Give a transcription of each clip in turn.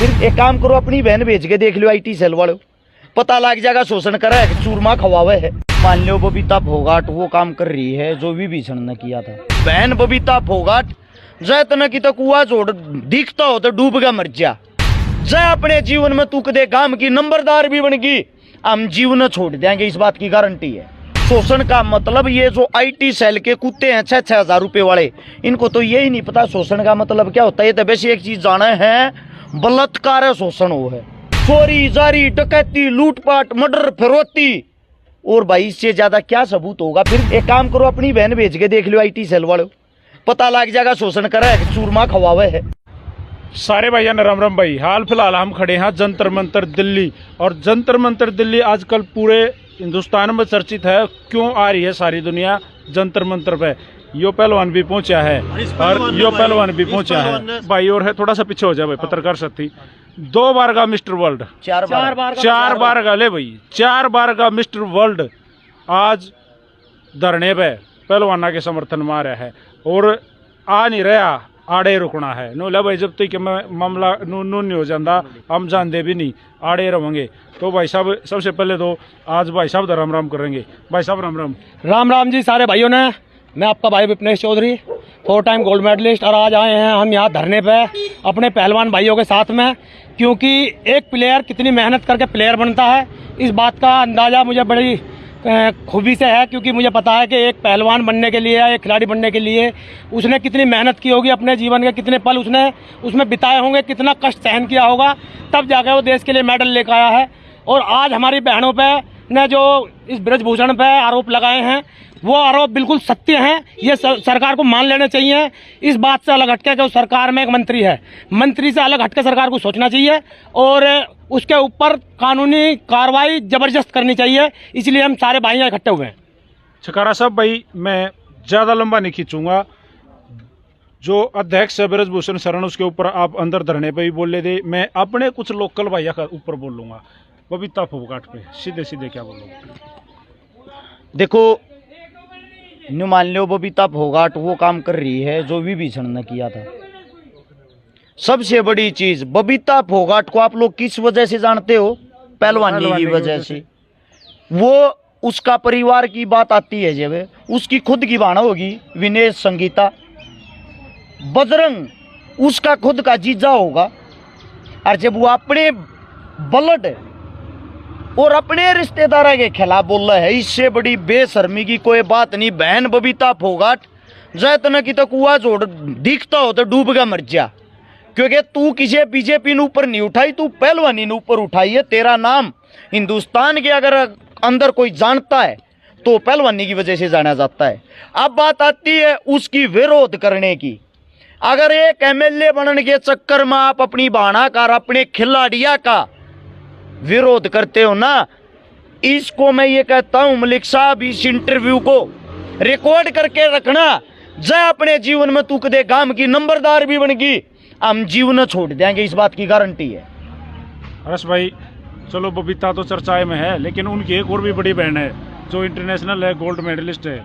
फिर एक काम करो, अपनी बहन भेज के देख लो IT सेल वालों, पता लग जाएगा शोषण कर रहा है, चूरमा खवावे है। मान लो बबीता फोगाट वो काम कर रही है जो विभीषण ने किया था। बहन बबीता फोगाट जैतन की तो कुआ जोड़ दिखता हो तो डूब गया मर जा, जय अपने जीवन में तू कदे काम की नंबरदार भी बन गई, हम जीवन छोड़ देंगे, इस बात की गारंटी है। शोषण का मतलब ये जो IT सेल के कुत्ते हैं 6-6 हजार रुपए वाले, इनको तो यही नहीं पता शोषण का मतलब क्या होता है। ये तो वैसे एक चीज जाना है, बलात्कार है शोषण वो है, चोरी जारी डकैती लूटपाट मर्डर फिरौती, और भाई इससे ज्यादा क्या सबूत होगा। फिर एक काम करो, अपनी बहन भेज के देख लो IT सेल वालों, पता लग जाएगा शोषण कर रहा है, चूरमा खवावे है। सारे भाइयों ने राम राम भाई। हाल फिलहाल हम खड़े हैं जंतर मंतर दिल्ली, और जंतर मंतर दिल्ली आजकल पूरे हिंदुस्तान में चर्चित है। क्यों आ रही है सारी दुनिया जंतर मंतर पे? यो पहलवान भी पहुंचा है और यो पहलवान भी पहुंचा है भाई, और है थोड़ा सा पीछे हो जाए भाई, पत्रकार साथी 2 बार का मिस्टर वर्ल्ड, 4 बार का ले भाई, 4 बार का मिस्टर वर्ल्ड आज धरने पे पहलवाना के समर्थन में आ रहा है, और आ नहीं रहा, आड़े रुकना है। नो ले भाई, जब तक मामला नून नहीं हो जाता हम जानते भी नहीं, आड़े रहेंगे। तो भाई साहब सबसे पहले तो आज भाई साहब राम राम करेंगे। भाई साहब राम राम। राम राम जी सारे भाइयों ने। मैं आपका भाई Vipnesh Chaudhary, 4 time gold medalist, और आज आए हैं हम यहाँ धरने पे अपने पहलवान भाइयों के साथ में, क्योंकि एक प्लेयर कितनी मेहनत करके प्लेयर बनता है इस बात का अंदाज़ा मुझे बड़ी खूबी से है, क्योंकि मुझे पता है कि एक पहलवान बनने के लिए या एक खिलाड़ी बनने के लिए उसने कितनी मेहनत की होगी, अपने जीवन के कितने पल उसने उसमें बिताए होंगे, कितना कष्ट सहन किया होगा, तब जाकर वो देश के लिए मेडल लेकर आया है। और आज हमारी बहनों पे ने जो इस ब्रजभूषण पे आरोप लगाए हैं वो आरोप बिल्कुल सत्य हैं, ये सरकार को मान लेने चाहिए। इस बात से अलग हटके कि सरकार में एक मंत्री है, मंत्री से अलग हटके सरकार को सोचना चाहिए और उसके ऊपर कानूनी कार्रवाई जबरदस्त करनी चाहिए। इसलिए हम सारे भाई इकट्ठे हुए हैं। छकारा साहब भाई, मैं ज़्यादा लंबा नहीं खींचूंगा, जो अध्यक्ष है ब्रजभूषण शरण उसके ऊपर आप अंदर धरने पे भी बोल ले थे, मैं अपने कुछ लोकल भैया का ऊपर बोल लूँगा। बबीता फोगाट पे सीधे सीधे क्या बोलूँगा? देखो, न्यू मान लो बबीता फोगाट वो काम कर रही है जो विभीषण ने किया था। सबसे बड़ी चीज, बबीता फोगाट को आप लोग किस वजह से जानते हो? पहलवानी की वजह से। वो उसका परिवार की बात आती है जब, उसकी खुद की बहन होगी विनेश संगीता, बजरंग उसका खुद का जीजा होगा, और जब वो अपने ब्लड और अपने रिश्तेदार के खिलाफ बोल रहा है, इससे बड़ी बेशर्मी की कोई बात नहीं। बहन बबीता फोगाट जैतन की तो कुआ जोड़ दिखता हो तो डूब गया मर जा, क्योंकि तू किसी बीजेपी ने ऊपर नहीं उठाई, तू पहलवानी ने ऊपर उठाई है। तेरा नाम हिंदुस्तान के अगर अंदर कोई जानता है तो पहलवानी की वजह से जाना जाता है। अब बात आती है उसकी विरोध करने की। अगर एक MLA बनने के चक्कर में आप अपनी बहाना कर अपने खिलाड़िया का विरोध करते हो ना, इसको मैं ये कहता हूं मलिक साहब, इस इंटरव्यू को रिकॉर्ड करके रखना। जय अपने जीवन में तू कदे काम की नंबरदार भी बन गई, हम जीवन छोड़ देंगे, इस बात की गारंटी है। हर्ष भाई चलो, बबीता तो चर्चाएं में है, लेकिन उनकी एक और भी बड़ी बहन है जो इंटरनेशनल है, गोल्ड मेडलिस्ट है,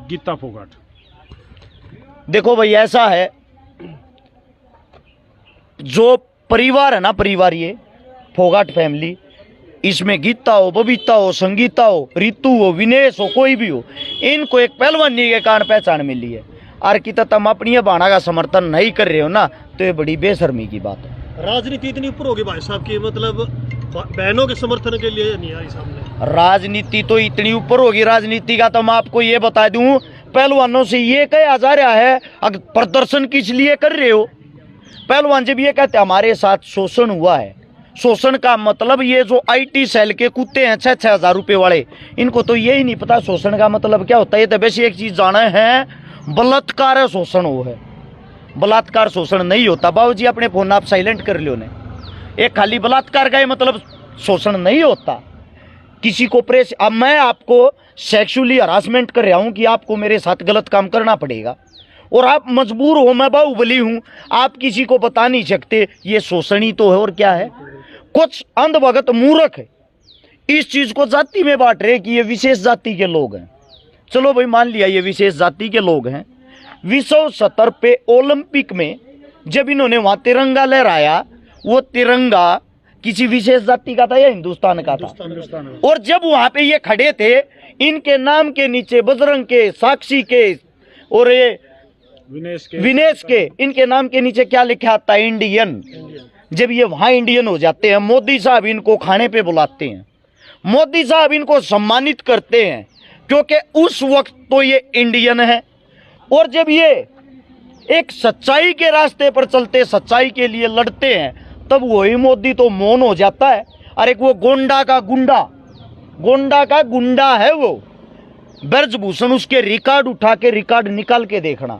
गीता फोगाट। देखो भाई, ऐसा है, जो परिवार है ना, परिवार ये फोगाट फैमिली, इसमें गीता हो, बबीता हो, संगीता हो, रितु हो, विनेश हो, कोई भी हो, इनको एक पहलवानी के कारण पहचान मिली है। और कि तुम अपनी बाणा का समर्थन नहीं कर रहे हो ना, तो ये बड़ी बेशर्मी की बात है। राजनीति इतनी ऊपर होगी भाई साहब की, मतलब बहनों के समर्थन के लिए नहीं आई सामने। राजनीति तो इतनी ऊपर होगी, राजनीति का तो मैं आपको ये बता दूं, पहलवानों से ये कहा जा रहा है अगर प्रदर्शन किस लिए कर रहे हो। पहलवान जब ये कहते हमारे साथ शोषण हुआ है, शोषण का मतलब ये जो IT सेल के कुत्ते हैं 6-6 हजार रुपए वाले, इनको तो यही नहीं पता शोषण का मतलब क्या होता है। ये तो वैसे एक चीज जाना है, बलात्कार है शोषण वो है, बलात्कार शोषण नहीं होता। बाबूजी अपने फोन आप साइलेंट कर लो ने, एक खाली बलात्कार का मतलब शोषण नहीं होता। किसी को प्रेस, अब मैं आपको सेक्सुअली हरासमेंट कर रहा हूं कि आपको मेरे साथ गलत काम करना पड़ेगा, और आप मजबूर हो, मैं बाहुबली हूं, आप किसी को बता नहीं सकते, ये शोषण ही तो है। और क्या है? कुछ अंधभगत मूर्ख है इस चीज को जाति में बांट रहे कि ये विशेष जाति के लोग हैं। चलो भाई, मान लिया ये विशेष जाति के लोग हैं। विश्व स्तर पे ओलंपिक में जब इन्होंने वहां तिरंगा लहराया, वो तिरंगा किसी विशेष जाति का था या हिंदुस्तान का था? हिंदुस्तान और जब वहां पे ये खड़े थे, इनके नाम के नीचे बजरंग के, साक्षी के और ये विनेश के, इनके नाम के नीचे क्या लिखा आता है? इंडियन। जब ये वहां इंडियन हो जाते हैं, मोदी साहब इनको खाने पे बुलाते हैं, मोदी साहब इनको सम्मानित करते हैं, क्योंकि उस वक्त तो ये इंडियन है। और जब ये एक सच्चाई के रास्ते पर चलते, सच्चाई के लिए लड़ते हैं, तब वही मोदी तो मौन हो जाता है। अरे वो गोंडा का गुंडा है वो ब्रजभूषण, उसके रिकॉर्ड उठा के, रिकॉर्ड निकाल के देखना,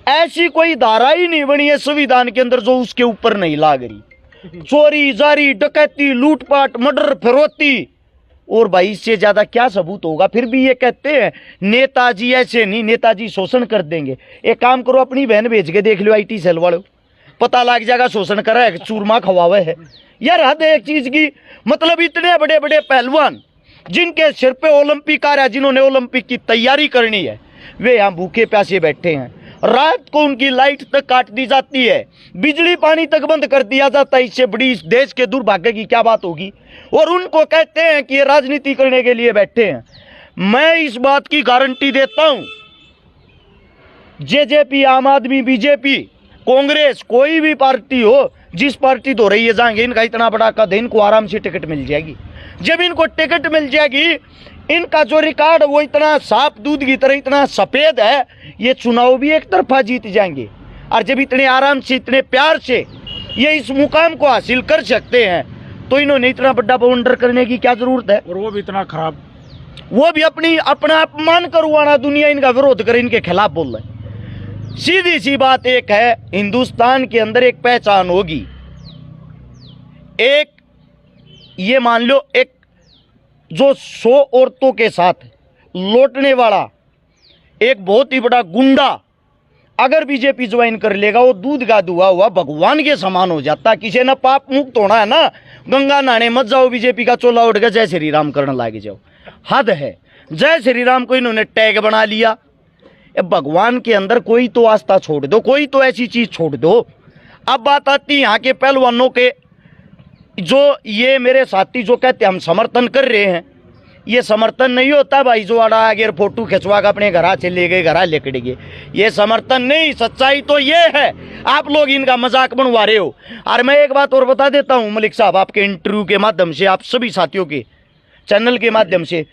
ऐसी कोई धारा ही नहीं बनी है संविधान के अंदर जो उसके ऊपर नहीं लाग रही। चोरी जारी, डकैती, लूटपाट, मर्डर, फिरौती, और भाई इससे ज्यादा क्या सबूत होगा? फिर भी ये कहते हैं नेताजी ऐसे नहीं, नेताजी शोषण कर देंगे। एक काम करो, अपनी बहन भेज के देख लो IT सेल वालों, पता लग जाएगा शोषण कर रहा है, चूरमा खवावे है यार। हद है एक चीज की, मतलब इतने बड़े बड़े पहलवान जिनके सिर पे ओलंपिक आ रहा है, जिन्होंने ओलंपिक की तैयारी करनी है, वे यहाँ भूखे प्यासे बैठे हैं। रात को उनकी लाइट तक काट दी जाती है, बिजली पानी तक बंद कर दिया जाता है। इससे बड़ी इस देश के दुर्भाग्य की क्या बात होगी? और उनको कहते हैं कि ये राजनीति करने के लिए बैठे हैं। मैं इस बात की गारंटी देता हूं, जेजेपी, आम आदमी, बीजेपी, कांग्रेस, कोई भी पार्टी हो, जिस पार्टी तो रही है, जाएंगे, इनका इतना बड़ा कद है, इनको आराम से टिकट मिल जाएगी। जब इनको टिकट मिल जाएगी, इनका जो रिकॉर्ड वो इतना साफ दूध की तरह इतना सफेद है, ये चुनाव भी एक तरफा जीत जाएंगे। और जब इतने आराम से, इतने प्यार से ये इस मुकाम को हासिल कर सकते हैं, तो इन्होंने इतना बड़ा बवंडर करने की क्या जरूरत है? और वो भी इतना खराब, वो भी अपना अपमान करवाना, दुनिया इनका विरोध करे, इनके खिलाफ बोल रहे। सीधी सी बात एक है, हिंदुस्तान के अंदर एक पहचान होगी। एक ये मान लो, एक जो 100 औरतों के साथ लौटने वाला एक बहुत ही बड़ा गुंडा अगर बीजेपी ज्वाइन कर लेगा, वो दूध का दुआ हुआ भगवान के समान हो जाता। किसी ने पाप मुक्त होना है ना, गंगा नहाने मत जाओ, बीजेपी का चोला उठ गया, जय श्री राम करने लागे जाओ। हद है। जय श्री राम को इन्होंने टैग बना लिया। भगवान के अंदर कोई तो आस्था छोड़ दो, कोई तो ऐसी चीज छोड़ दो। अब बात आती यहाँ के पहलवानों के, जो ये मेरे साथी जो कहते हम समर्थन कर रहे हैं, ये समर्थन नहीं होता भाई। जो आड़ा आगे फोटो खिंचवा के अपने घरा चले गए, घरा लेकर गए, ये समर्थन नहीं। सच्चाई तो ये है, आप लोग इनका मजाक बनवा रहे हो। और मैं एक बात और बता देता हूँ मलिक साहब, आपके इंटरव्यू के माध्यम से, आप सभी साथियों के चैनल के माध्यम से,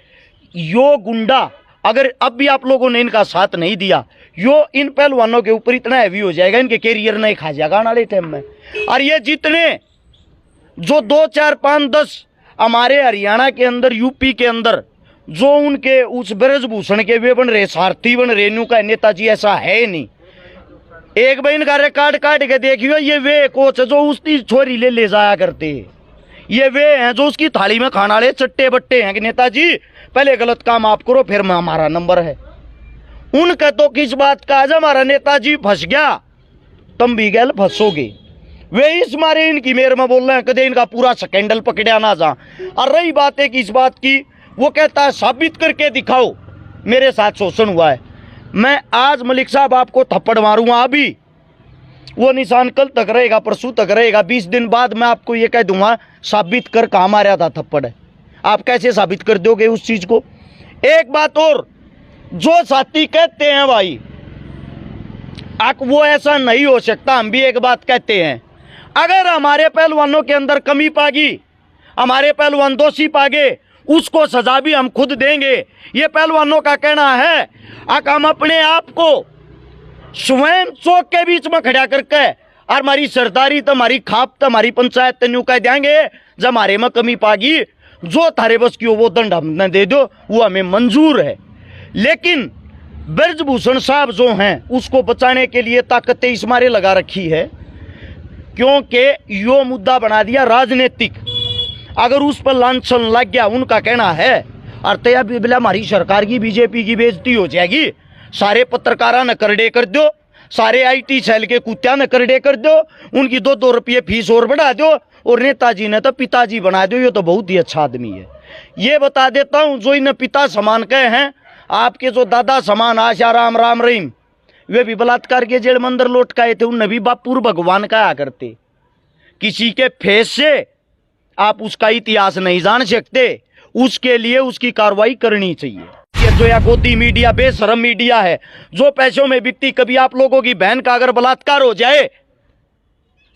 यो गुंडा अगर अब भी आप लोगों ने इनका साथ नहीं दिया, यो इन पहलवानों के ऊपर इतना हैवी हो जाएगा, इनके कैरियर नहीं खा जाएगा आने वाले टाइम में। और ये जितने जो 2, 4, 5, 10 हमारे हरियाणा के अंदर, यूपी के अंदर जो उनके उस ब्रजभूषण के वे बन रहे, सारथी बन रहे, न्यू का नेताजी ऐसा है नहीं। एक बार इनका रिकॉर्ड काट के देखियो, ये वे कोच जो उसकी छोरी ले जाया करते हैं, ये वे हैं जो उसकी थाली में खाना वाले चट्टे बट्टे हैं कि नेताजी पहले गलत काम आप करो, फिर हमारा नंबर है। उनका तो किस बात का, आज हमारा नेताजी फंस गया, तुम भी गैल फंसोगे। वे इस मारे इनकी मेर में बोल रहे हैं, कदे इनका पूरा स्कैंडल पकड़ा ना जा। और रही बात है कि इस बात की, वो कहता है साबित करके दिखाओ मेरे साथ शोषण हुआ है। मैं आज मलिक साहब आपको थप्पड़ मारूंगा, अभी वो निशान कल तक रहेगा, परसों तक रहेगा, 20 दिन बाद मैं आपको ये कह दूंगा साबित कर कहाँ मारा था थप्पड़ है। आप कैसे साबित कर दोगे उस चीज को? एक बात और, जो साथी कहते हैं भाई वो ऐसा नहीं हो सकता, हम भी एक बात कहते हैं, अगर हमारे पहलवानों के अंदर कमी पागी, हमारे पहलवान दोषी पागे, उसको सजा भी हम खुद देंगे। ये पहलवानों का कहना है। हम अपने आप को स्वयं चौक के बीच में खड़ा करके और हमारी सरदारी तो, हमारी खाप तो, हमारी पंचायत तो न्यू कह देंगे, जब हमारे में कमी पागी, जो थारे बस की हो वो दंड हमने दे दो, वो हमें मंजूर है। लेकिन ब्रजभूषण साहब जो हैं, उसको बचाने के लिए ताकतें इस मारे लगा रखी है, क्योंकि यो मुद्दा बना दिया राजनीतिक। अगर उस पर लांछन लग गया, उनका कहना है, अर्थया बिला हमारी सरकार की, बीजेपी की बेइज्जती हो जाएगी, सारे पत्रकारा न करडे कर दो, सारे IT सेल के कुत्ता न करडे कर दो, उनकी 2-2 रुपये फीस और बढ़ा दो, और नेताजी ने तो पिताजी बना दो। ये तो बहुत ही अच्छा आदमी है। ये बता देता हूँ, जो इन्हें पिता समान कहे हैं, आपके जो दादा समान आशाराम, राम रहीम, वे भी बलात्कार के जेल में अंदर लौट के आए थे, उनने भी बापुर भगवान कहा करते, किसी के फेस से आप उसका इतिहास नहीं जान सकते, उसके लिए उसकी कार्रवाई करनी चाहिए। ये जो या गोदी मीडिया, बेशरम मीडिया है, जो पैसों में बिकती, कभी आप लोगों की बहन का अगर बलात्कार हो जाए,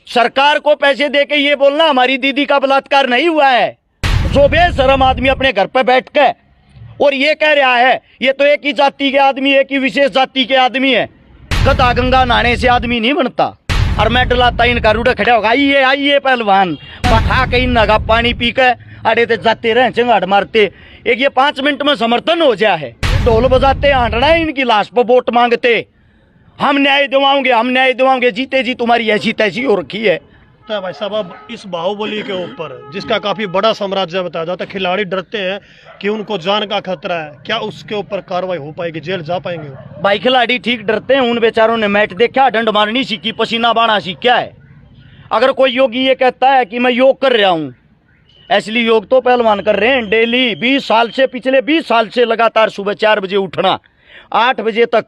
सरकार को पैसे देके ये बोलना हमारी दीदी का बलात्कार नहीं हुआ है। जो बेशरम आदमी अपने घर पे बैठ के और ये कह रहा है ये तो एक ही जाति के आदमी, एक ही विशेष जाति के आदमी है, गदा गंगा नहाने से आदमी नहीं बनता। और मैं डलाता इनका रूढ़ खड़ा होगा, आइए आइए पहलवान, खा के इन नगा पानी पी के अरे तो जाते रहे चंगाड़ मारते, एक ये 5 मिनट में समर्थन हो जाए है, ढोल बजाते आंटना है, इनकी लाश पर वोट मांगते, हम न्याय दिवाओगे, हम न्याय दिवाओगे, जीते जी तुम्हारी ऐसी तैसी हो रखी है। तो भाई साहब, अब इस बाहुबली के ऊपर जिसका काफी बड़ा साम्राज्य बताया जाता है, खिलाड़ी डरते हैं कि उनको जान का खतरा है, क्या उसके ऊपर कार्रवाई हो पाएगी, जेल जा पाएंगे? भाई खिलाड़ी ठीक डरते हैं, उन बेचारों ने मैच देखा, डंड मारनी सीखी, पसीना बाणा सीखा है। अगर कोई योगी ये कहता है कि मैं योग कर रहा हूँ, असली योग तो पहलवान कर रहे हैं डेली 20 साल से, पिछले 20 साल से लगातार सुबह 4 बजे उठना, 8 बजे तक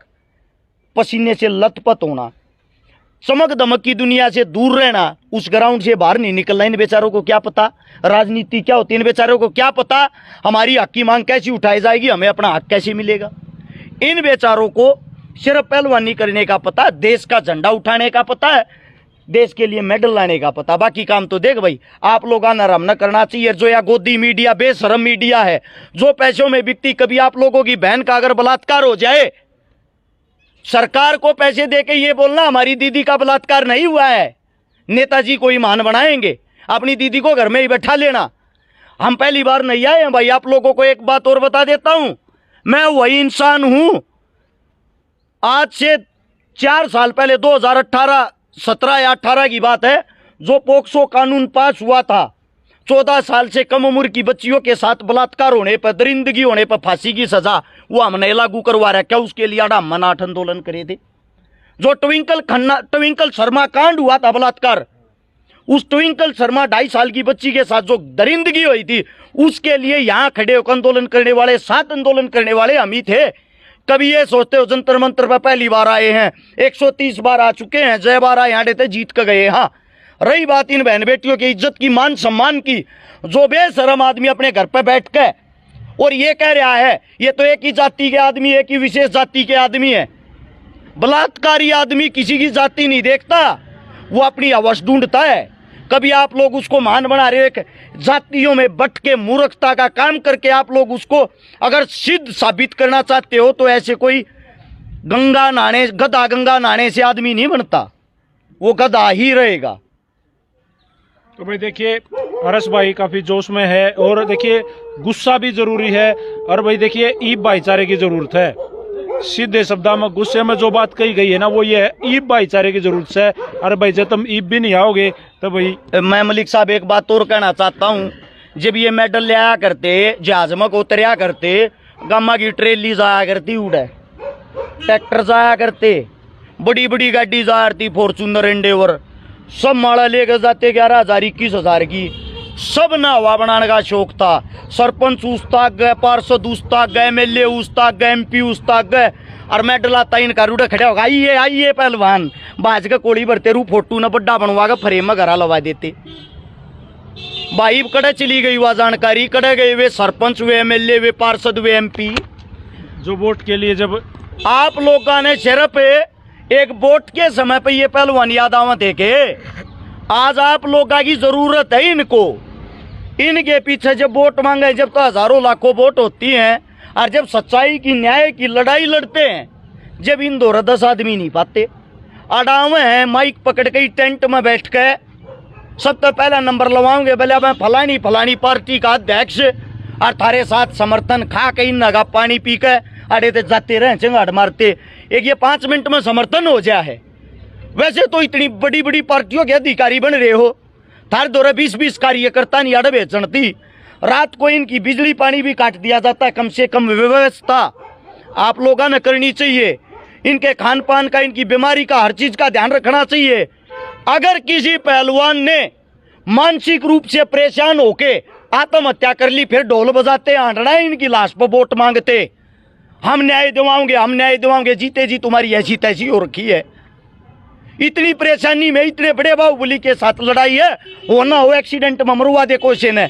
पसीने से लथपथ होना, चमक दमक की दुनिया से दूर रहना, उस ग्राउंड से बाहर नहीं निकलना। इन बेचारों को क्या पता राजनीति क्या होती है, इन बेचारों को क्या पता हमारी हक की मांग कैसी उठाई जाएगी, हमें अपना हक कैसे मिलेगा। इन बेचारों को सिर्फ पहलवानी करने का पता, देश का झंडा उठाने का पता है, देश के लिए मेडल लाने का पता, बाकी काम तो देख भाई आप लोग आराम न करना चाहिए। जो या गोदी मीडिया, बेशरम मीडिया है, जो पैसों में बिकती, कभी आप लोगों की बहन का अगर बलात्कार हो जाए, सरकार को पैसे देके ये बोलना हमारी दीदी का बलात्कार नहीं हुआ है, नेताजी को ईमान बनाएंगे, अपनी दीदी को घर में ही बैठा लेना। हम पहली बार नहीं आए हैं भाई, आप लोगों को एक बात और बता देता हूं, मैं वही इंसान हूं आज से 4 साल पहले 2018, 17 या 18 की बात है, जो पोक्सो कानून पास हुआ था, 14 साल से कम उम्र की बच्चियों के साथ बलात्कार होने पर, दरिंदगी होने पर फांसी की सजा, वो हमने लागू करवा रहा। क्या उसके लिए हम 8 आंदोलन करे थे? जो ट्विंकल शर्मा कांड हुआ था बलात्कार, उस ट्विंकल शर्मा 2.5 साल की बच्ची के साथ जो दरिंदगी हुई थी, उसके लिए यहाँ खड़े होकर आंदोलन करने वाले, 7 आंदोलन करने वाले हम ही थे। कभी ये सोचते हो जंतर मंतर पर पहली बार आए हैं, 130 बार आ चुके हैं, जय बार यहाँ देते जीत कर गए। हाँ, रही बात इन बहन बेटियों की इज्जत की, मान सम्मान की, जो बेशरम आदमी अपने घर पर बैठ के और ये कह रहा है ये तो एक ही जाति के आदमी, एक ही विशेष जाति के आदमी है। बलात्कारी आदमी किसी की जाति नहीं देखता, वो अपनी अवश्य ढूंढता है। कभी आप लोग उसको महान बना रहे हो, एक जातियों में बट के मूर्खता का काम करके आप लोग उसको अगर सिद्ध साबित करना चाहते हो, तो ऐसे कोई गंगा नहाने से आदमी नहीं बनता, वो गधा ही रहेगा। तो भाई देखिए हर्ष भाई काफ़ी जोश में है, और देखिए गुस्सा भी ज़रूरी है, और भाई देखिए ईब भाईचारे की ज़रूरत है। सीधे शब्दों में गुस्से में जो बात कही गई है ना, वो ये है ईब भाईचारे की ज़रूरत है। अरे भाई जब तुम ईब भी नहीं आओगे तो भाई। मैं मलिक साहब एक बात और कहना चाहता हूँ, जब ये मेडल ले आया करते, जहाज में उतरिया करते, गामा की ट्रेली जाया करती, उड़े ट्रैक्टर जाया करते, बड़ी बड़ी गाड़ी जाया करती, फॉर्चूनर एंडेवर, सब माड़ा लेकर जाते 11,000 21,000 की, सब ना हवा बनाने का शौक था। सरपंच उस्ताद गए, पार्षद उस्ताद गए, MLA उस्ताद गए, MP उस्ताद गए, और मेडल आता इनका रूढ़ खड़ा होगा, आइए आइए पहलवान, बाज का कोड़ी भरते रू फोटू न बड्डा बनवा कर फ्रेम में घरा लगा देते। भाई कड़े चली गई वह जानकारी, कड़े गए वे सरपंच, वे MLA, वे पार्षद, वे MP, जो वोट के लिए जब आप लोगों ने सिर्फ एक वोट के समय पे ये पहलवान याद आवा देखे। आज आप लोगों की जरूरत है इनको, इनके पीछे जब वोट मांगे, जब तो हजारों लाखों वोट होती हैं, और जब सच्चाई की न्याय की लड़ाई लड़ते हैं, जब इन 10 आदमी नहीं पाते, अड़ावे हैं माइक पकड़ के टेंट में बैठ के, सब तो पहला नंबर लगाओगे, बोले मैं फलानी फलानी पार्टी का अध्यक्ष, और थारे साथ समर्थन खा के इन नगा पानी पी के अरे तो जाते रहे चंगाड़ मारते, एक ये 5 मिनट में समर्थन हो जाए है। वैसे तो इतनी बड़ी बड़ी पार्टियों के अधिकारी बन रहे हो, थार 20 कार्यकर्ता नहीं अड़बे चढ़ती, रात को इनकी बिजली पानी भी काट दिया जाता है। कम से कम व्यवस्था आप लोगों ने करनी चाहिए, इनके खान पान का, इनकी बीमारी का, हर चीज का ध्यान रखना चाहिए। अगर किसी पहलवान ने मानसिक रूप से परेशान होके आत्महत्या कर ली, फिर ढोल बजाते आंटना है इनकी लाश पर वोट मांगते, हम न्याय दिवाओगे, हम न्याय दिवाओगे, जीते जी तुम्हारी ऐसी तैसी हो रखी है। इतनी परेशानी में इतने बड़े बाहुबली के साथ लड़ाई है, वो ना हो एक्सीडेंट में मरवा दे क्वेश्चन है,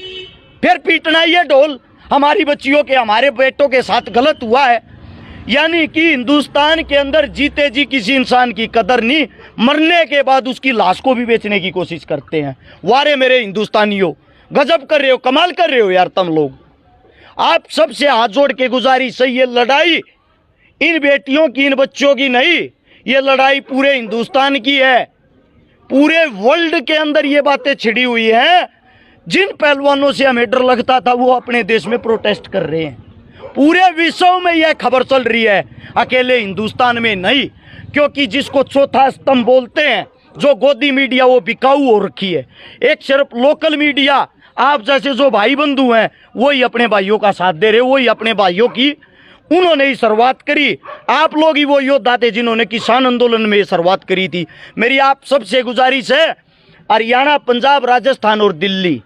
फिर पीटना ही है ढोल। हमारी बच्चियों के हमारे बेटों के साथ गलत हुआ है। यानी कि हिंदुस्तान के अंदर जीते जी किसी इंसान की कदर नहीं, मरने के बाद उसकी लाश को भी बेचने की कोशिश करते हैं। वारे मेरे हिंदुस्तानियों, गजब कर रहे हो, कमाल कर रहे हो यार तुम लोग। आप सबसे हाथ जोड़ के गुजारिश है, ये लड़ाई इन बेटियों की, इन बच्चों की नहीं, ये लड़ाई पूरे हिंदुस्तान की है। पूरे वर्ल्ड के अंदर ये बातें छिड़ी हुई हैं। जिन पहलवानों से हमें डर लगता था वो अपने देश में प्रोटेस्ट कर रहे हैं। पूरे विश्व में यह खबर चल रही है, अकेले हिंदुस्तान में नहीं। क्योंकि जिसको चौथा स्तंभ बोलते हैं, जो गोदी मीडिया, वो बिकाऊ हो रखी है। एक सिर्फ लोकल मीडिया, आप जैसे जो भाई बंधु हैं वही अपने भाइयों का साथ दे रहे, वही अपने भाइयों की, उन्होंने ही शुरुआत करी। आप लोग ही वो योद्धा थे जिन्होंने किसान आंदोलन में शुरुआत करी थी। मेरी आप सबसे गुजारिश है, हरियाणा, पंजाब, राजस्थान और दिल्ली,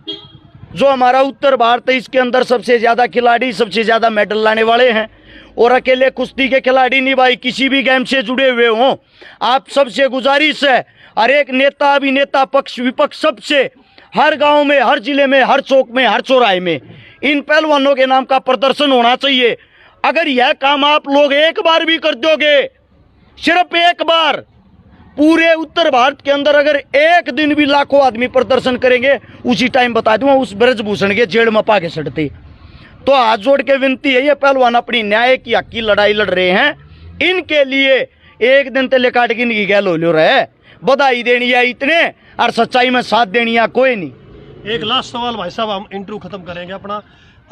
जो हमारा उत्तर भारत है, इसके अंदर सबसे ज़्यादा खिलाड़ी, सबसे ज़्यादा मेडल लाने वाले हैं। और अकेले कुश्ती के खिलाड़ी नहीं भाई, किसी भी गेम से जुड़े हुए हों, आप सबसे गुजारिश है, हर एक नेता, अभिनेता, पक्ष विपक्ष, सबसे हर गांव में, हर जिले में, हर चौक में, हर चौराहे में इन पहलवानों के नाम का प्रदर्शन होना चाहिए। अगर यह काम आप लोग एक बार भी कर दोगे, सिर्फ एक बार, पूरे उत्तर भारत के अंदर अगर एक दिन भी लाखों आदमी प्रदर्शन करेंगे, उसी टाइम बता दूंगा उस ब्रजभूषण के जेड़ में पा के सड़ते। तो हाथ जोड़ के विनती है, ये पहलवान अपनी न्याय की हक की लड़ाई लड़ रहे हैं, इनके लिए एक दिन तेले काट के इनकी गैल हो रहे, बधाई देनी है इतने, और सच्चाई में साथ देनी है कोई नहीं। एक लास्ट सवाल भाई साहब, हम इंटरव्यू खत्म करेंगे अपना।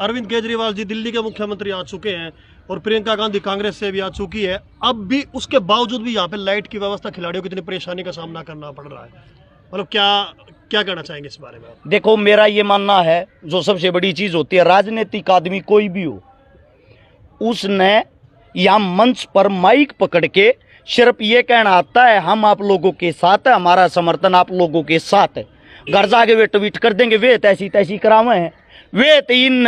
अरविंद केजरीवाल जी दिल्ली के मुख्यमंत्री आ चुके हैं और प्रियंका गांधी कांग्रेस से भी आ चुकी है। अब भी उसके बावजूद भी यहाँ पे लाइट की व्यवस्था, खिलाड़ियों को इतनी परेशानी का सामना करना पड़ रहा है, मतलब क्या कहना चाहेंगे इस बारे में? देखो, मेरा ये मानना है, जो सबसे बड़ी चीज होती है, राजनीतिक आदमी कोई भी हो, उसने या मंच पर माइक पकड़ के सिर्फ ये कहना आता है, हम आप लोगों के साथ है, हमारा समर्थन आप लोगों के साथ है। घर जाके वे ट्वीट कर देंगे, वे तैसी तैसी करावे हैं, वे तीन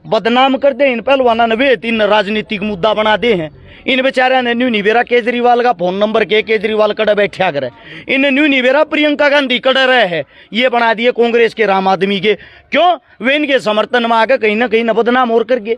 बदनाम कर दे, इन पहलवाना ने वे तीन राजनीतिक मुद्दा बना दे हैं। इन बेचारा ने न्यू निवेरा केजरीवाल का फोन नंबर के केजरीवाल कड़ा बैठा करे, इन न्यू निवेरा प्रियंका गांधी कड़ा रहे है, ये बना दिए कांग्रेस के राम आदमी के। क्यों? वे इनके समर्थन में आकर कहीं ना बदनाम और करके।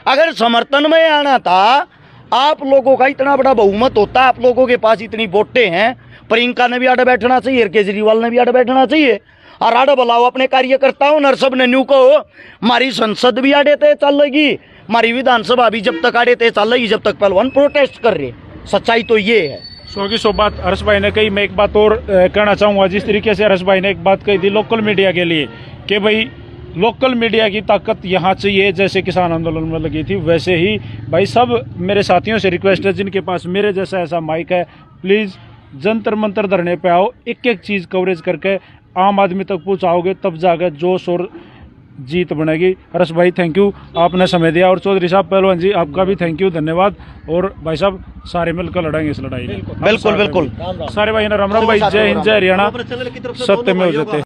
अगर समर्थन में आना था, आप लोगों का इतना बड़ा बहुमत होता, आप लोगों के पास इतनी वोटें हैं, प्रियंका ने भी आड़े बैठना चाहिए, केजरीवाल ने भी आड़े बैठना चाहिए। और आड़े बुलाओ अपने कार्यकर्ताओं, नर सब ने न्यू कहो, हमारी संसद भी आड़े ते चलेगी, हमारी विधानसभा भी जब तक आड़े ते चलेगी, जब तक पहलवान प्रोटेस्ट कर रहे। सच्चाई तो ये है। सौ की सौ बात हर्ष भाई ने कही। मैं एक बात और कहना चाहूँगा, जिस तरीके से हर्ष भाई ने एक बात कही थी लोकल मीडिया के लिए, कि भाई लोकल मीडिया की ताकत यहाँ चाहिए, जैसे किसान आंदोलन में लगी थी, वैसे ही भाई सब मेरे साथियों से रिक्वेस्ट है, जिनके पास मेरे जैसा ऐसा माइक है, प्लीज़ जंतर मंतर धरने पे आओ, एक एक चीज़ कवरेज करके आम आदमी तक पहुँचाओगे, तब जाकर जोश और जीत बनेगी। हर्ष भाई थैंक यू, आपने समय दिया। और चौधरी साहब, पहलवान जी, आपका भी थैंक यू, धन्यवाद। और भाई साहब, सारे मिलकर लड़ेंगे इस लड़ाई में। बिल्कुल बिल्कुल। सारे भाई ने राम राम भाई, जय हिंद, जय हरियाणा, सत्य में हो जाते।